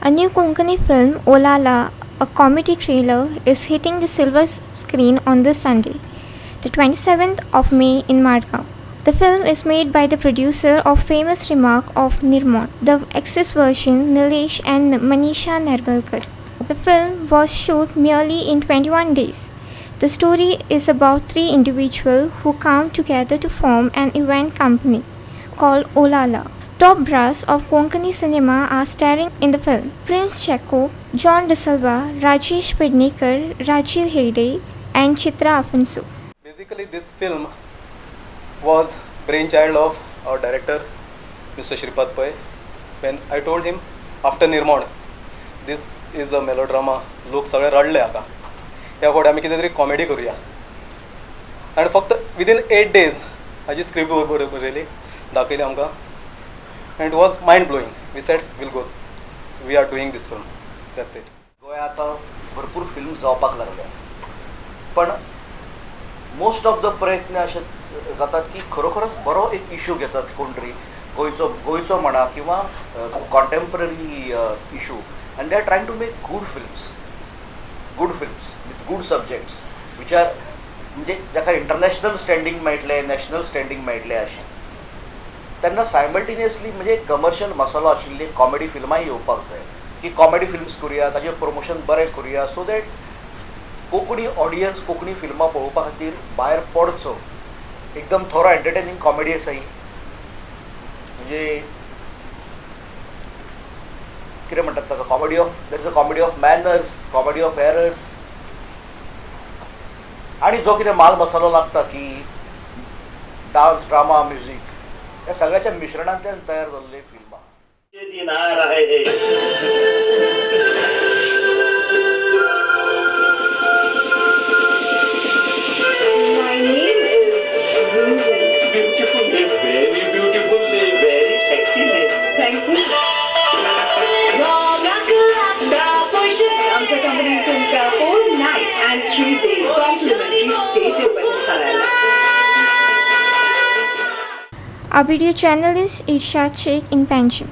A new Konkani film, Olala, a comedy thriller, is hitting the silver screen on this Sunday, the 27th of May in Madgaon. The film is made by the producer of famous Remark of Nirmon, the Access version, Nilesh and Manisha Narbalkar. The film was shot merely in 21 days. The story is about three individuals who come together to form an event company called Olala. Top brass of Konkani cinema are starring in the film: Prince Checo, John De Silva, Rajesh Pednekar, Rajiv Hegde, and Chitra Afonso. Basically, this film was brainchild of our director, Mr. Shripad Pai. When I told him after Nirmon, this is a melodrama, लोक सगळे रडले आता. ह्या फावटी आमी कितें तरी comedy करूया. आनी फक्त विदीन 8 days हाजी स्क्रिप्ट बरयली, दाखयली आमकां. And it was mind blowing. We said we'll go. We are doing this film. That's it. गोंयांत आतां भरपूर फिल्म जावपाक लागल्या, पण मोस्ट ऑफ द प्रयत्न अशे जातात की खरोखरच बरो एक इशू घेतात कोण तरी गोंयचो म्हणा किंवा contemporary issue, and they are trying to make good films with good subjects which are म्हणजे जाका इंटरनॅशनल स्टँडींग मेळटलें, नॅशनल स्टँडींग मेळटलें अशें. त्यांना सायमल्टेनियसली म्हणजे कमर्शियल मसालो आशिल्ली कॉमेडी फिल्मांय येवपाक जाय की कॉमेडी फिल्म्स करुया, ताजें प्रमोशन बरें करुया, so that Konkani audience Konkani फिल्मां पळोवपा खातीर भायर पडचो. एकदम थोरो एंटरटेनिंग कॉमेडी आसा ही, म्हणजे कितें म्हणटात ताका, comedy of there is a comedy of manners, comedy of errors, आनी जो कितें माल मसालो लागता की डान्स, ड्रामा, म्युझीक, या सगळ्याच्या मिश्रणांतल्यान तयार जाल्ले फिल्म आमच्या कंपनीत तुमका 4 night and 3 days complimentary stay दिवपाचें थारायलां. Our video channel is Isha Sheikh in Panjim.